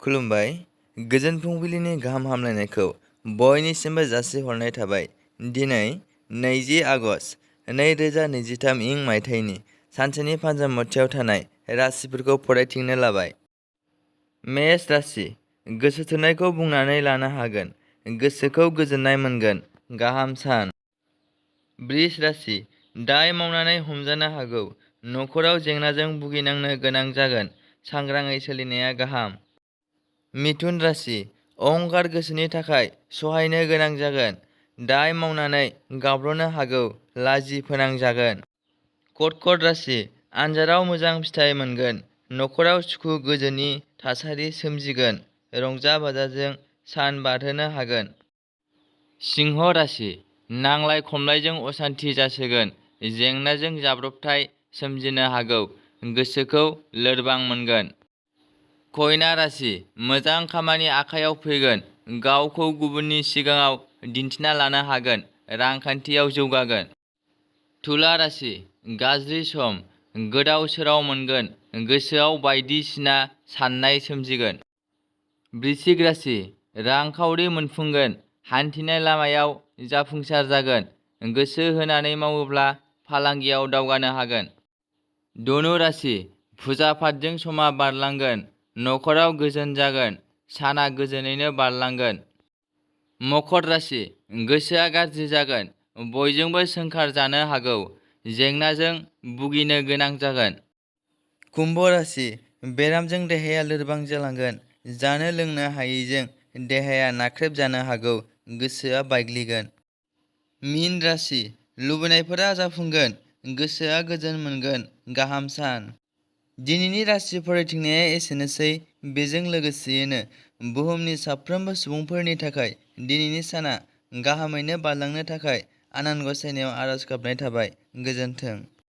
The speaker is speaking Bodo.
खुलुमबाय। गोजोन फुंबिलिनि गाहाम हामलायनायखौ बयनिसिमबो जासिहरनाय थाबाय। दिनै 20 आगस्ट 2023 मायथाइनि सानसेनि फान्जामुथियाव थानाय राशिफोरखौ फरायथिंनो लाबाय। मेष राशि। गोसो थोनायखौ बुंनानै लानो हागोन, गोसोखौ गोजोननाय मोनगोन, गाहाम सान। वृष राशि। दाय मावनानै हमजानो हागौ, नखराव जेंनाजों भुगिनांनो गोनां जागोन, सांग्राङै सोलिनाया गाहाम। मिथुन राशि। अहंकार गोसोनि थाखाय सहायनो गोनां जागोन, दाय मावनानै गाब्र'नो हागौ, लाजि फोनांजागोन। कर्कट राशि। आनजादाव मोजां फिथाइ मोनगोन, नखराव सुखु गोजोननि थासारि सोमजिगोन, रंजा बाजाजों सान बारहोनो हागोन। सिंह राशि। नांलाय खमलायजों असान्ति जासोगोन, जेंनाजों जाब्रबथाय सोमजिनो हागौ, गोसोखौ लोरबां मोनगोन। कन्या राशि। मोजां खामानि आखायाव फैगोन, गावखौ गुबुननि सिगाङाव दिन्थिना लानो हागोन, रांखान्थियाव जौगागोन। तुला राशि। गाज्रि सम, गोदाव सोराव मोनगोन, गोसोआव बायदिसिना साननाय सोमजिगोन। वृश्चिक राशि। रांखावरि मोनफुंगोन, हान्थिनाय लामायाव जाफुंसार जागोन, गोसो होनानै मावोब्ला फालांगियाव दावगानो हागोन। धनु राशि। फुजा फाथजों समा बारलांगोन, नखराव गोजोन जागोन, साना गोजोनैनो बारलांगोन। मकर राशि। गोसोआ गाज्रि जागोन, बयजोंबो सोंखार जानो हागौ, जेंनाजों भुगिनो गोनां जागोन। कुम्भ राशि। बेरामजों देहाया लोरबां जालांगोन, जानो लोंनो हायैजों देहाया नाख्रेब जानो हागौ, गोसोआ बायग्लिगोन। मीन राशि। लुबैनायफोरा जाफुंगोन, गोसोआ गोजोन मोनगोन, गाहाम सान। दिनैनि राशि फरायथिंनाया एसेनोसै। बेजों लोगोसेयैनो बुहुमनि साफ्रोमबो सुबुंफोरनि थाखाय दिनैनि साना गाहामैनो बारलांनो थाखाय आनान गसाइनायाव आरज गाबनाय थाबाय। गोजोन्थों।